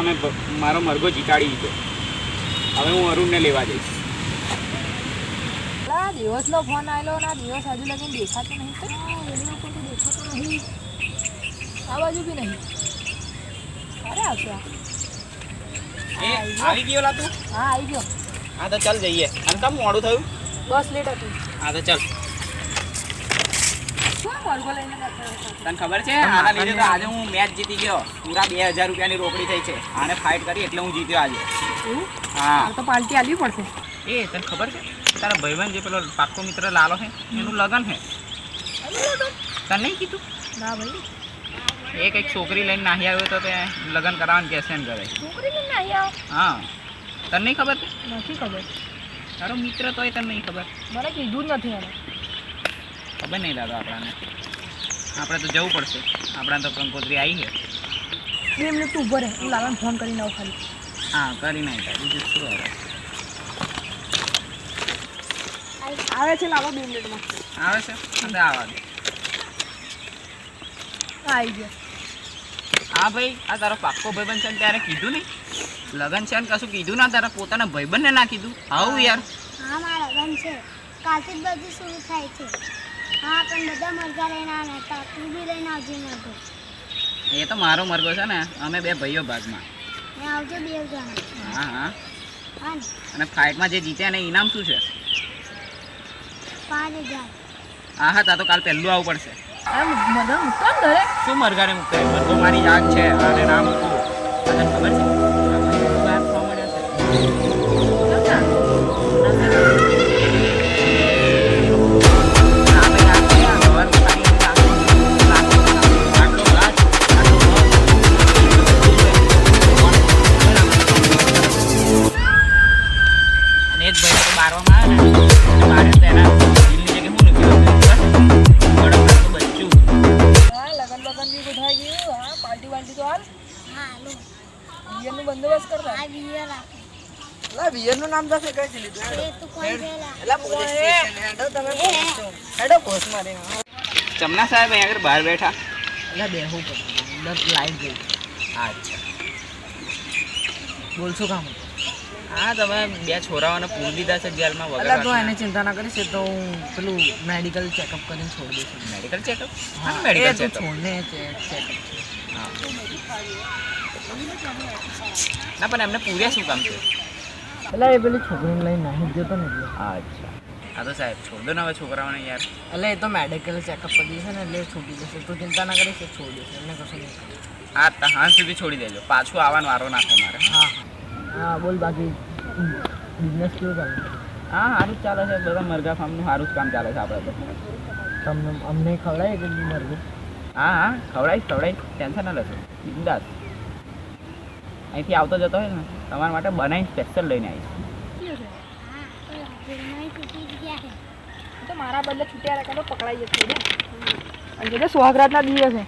તમે મારો મરઘો જીતાડી દીધો. હવે હું અરુણને લેવા જઈશ. દિવસનો ફોન આવેલો ના દિવસ હજુ લગીને દેખાતો નહીં. દેખાતો નહીં, આ બાજુ બી નહીં. અરે આવશે આવી ગયો લા તું? હા આવી ગયો. હા તો ચાલ જઈએ. અને કેમ મોડું થયું? બસ લેટ હતું. હા તો ચાલ. શું મરઘો લઈને તને ખબર છે આના લીધે તો આજે હું મેચ જીતી ગયો. પૂરા 2000 રૂપિયાની રોકડી થઈ છે. આને ફાઇટ કરી એટલે હું જીત્યો આજે. હા તો પાર્ટી આપવી પડશે. એ તને ખબર છે તારા ભાઈબંધ જે પેલો પાક્કો મિત્ર લાલો છે એનું લગ્ન છે. તને નહીં કીધું? ના ભાઈ, એ કંઈક છોકરી લઈને નાહી આવ્યો તો તે લગ્ન કરાવવાનું કહેશે ને ઘરે. છોકરી લઈને નહીં આવો. હા તને નહીં ખબર? નથી ખબર. તારો મિત્ર તોય તને નહીં ખબર? મને કીધું જ નથી એને. ખબર નહીં દાદા આપણાને. આપણે તો જવું પડશે. આપણા તો કંકોત્રી આવી છે. 2 મિનિટ તું ઊભો રહે, હું લાલાને ફોન કરીને આવું ખાલી. હા કરી નાખ. બીજું શું હવે આવે છે લાવો 2 મિનિટમાં. આવે છે? હવે આવવા દે. આવી ગયો. હા ભાઈ, આ તારો પાક્કો ભાઈબંધ છે ને ત્યારે કીધું નહીં લગ્ન છે ને કશું કીધું ના? તારા પોતાના ભાઈબંધને ના કીધું? આવું યાર. હા મારા લગ્ન છે, કાલથી જ બધું શરૂ થાય છે. હા પણ બધા મરઘા લઈને આવ્યા હતા, તું બી લઈને આવજે મરઘો. એ તો મારો મરઘો છે ને, અમે 2 ભાઈઓ ભાગમાં. ને આવજો 2 જણા. હા હા. હા ને અને ફાઇટમાં જે જીત્યા એને ઇનામ શું છે? 5000. હા હા, તા તો કાલ પહેલું આવવું પડશે. અરે મદન મૂકતો ને ઘરે. શું મરઘાને મૂકતો? મરઘો મારી જાત છે અને ના મૂકું. તને ખબર છે બહાર થવા મળ્યા બંદોબસ્ત કરતા. આ વિયર આપે. લા વિયરનું નામ તો કઈ છે લીધું? એ તું કોણ થયેલા? એલા પોલીસ સ્ટેશન હેડો તમે પોલીસ સ્ટેશન. હેડો પોસ્ટ મારે. ચમના સાહેબ અહીં આગળ બહાર બેઠા. એલા બેહું પડે. દસ લાઈવ ગઈ. અચ્છા બોલશું કામ. હા, તમે 2 છોરાઓને પૂરી દીધા છે જેલમાં વગર. એટલે તો એને ચિંતા ના કરીશ, તો હું પેલું મેડિકલ ચેકઅપ કરીને છોડી દઈશ. Medical checkup? હા મેડિકલ તું ચેકઅપ. છોડને ચેકઅપ. ના પણ એમને પૂર્યા શું કામ છે? એટલે એ પેલી છોકરીને લઈને નાહી જતો ને એટલે. અચ્છા. હા તો સાહેબ છોડ દો ને હવે છોકરાઓને યાર. એટલે એ તો મેડિકલ ચેકઅપ કરી છે ને એટલે છૂટી જશે. તું ચિંતા ના કરીશ, છોડી દેશે. એમને કશું નહીં. હા હાંજ સુધી છોડી દેજો. પાછું આવવાનો વારો નાખો મારે. હા હા બોલ. બાકી બિઝનેસ કેવું ચાલે? હા સારું જ ચાલે છે. બધા મરઘા ફાર્મનું સારું જ કામ ચાલે છે આપણે તો. તમને અમને ખવડાય કે મરઘું? હા હા ખવડાવીશ. ટેન્શન ના લેશો. બિંદાસ. અહીંથી આવતો જતો હોય ને તમારા માટે બનાવી સ્પેશિયલ લઈને આવીશ. હા તો જેલમાં તૂટી ગયા છે. તો મારા બદલે છૂટ્યા રાખે તો પકડાઈ જશે ને. અને જે સુહાગરાતના દિવસે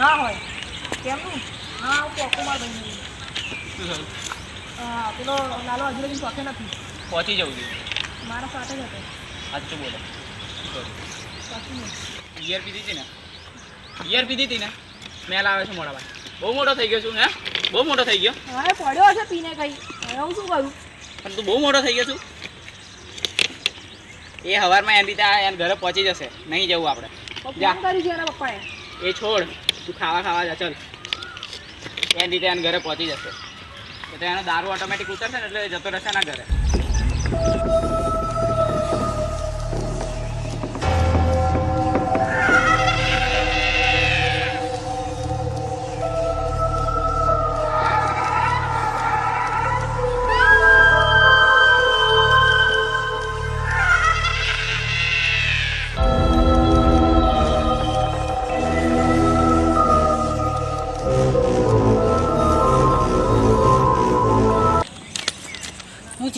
ના હોય કેમનું? હા હું પોકુમાં બની. હા પેલો લાલો હજુ લગી શોખે નથી. પહોંચી જવું જોઈએ. મારા સાથે જ હતો. સાચું બોલો. સાચું નહીં. બિયર પીધી હતી ને સ્મેલ આવે છે મોઢામાં. બહુ મોટો થઈ ગયો છું હે? બહુ મોટો થઈ ગયો. હવે પડ્યો હશે પીને કઈ. હવે હું શું કરું? પણ તું બહુ મોટો થઈ ગયો છું. એ હવારમાં એમ રીતે એને ઘરે પહોંચી જશે. નહીં જવું આપણે. જા. ફોન કરી છે એના પપ્પાએ. એ છોડ, તું ખાવા જા ચાલ. એની રીતે એને ઘરે પહોંચી જશે. તો એનો દારૂ ઓટોમેટિક ઉતરશે ને એટલે જતો રહેશે ના ઘરે.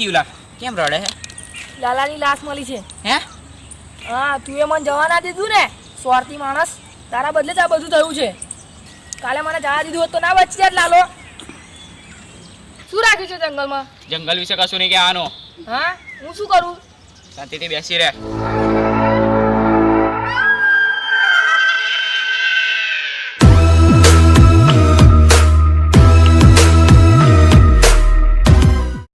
જીવલા કેમ રડે હે? લાલાની લાશ મળી છે. હે? હા તું એ મને જવા ના દીધું ને. સ્વાર્થી માણસ, તારા બદલે જ આ બધું થયું છે. કાલે મને જવા દીધું હોત તો ના બચી જાત લાલો. શું રાખ્યું છે જંગલમાં? જંગલ વિશે કશું નહીં કહેવાનું. હા, હું શું કરું? શાંતિથી બેસી રહે.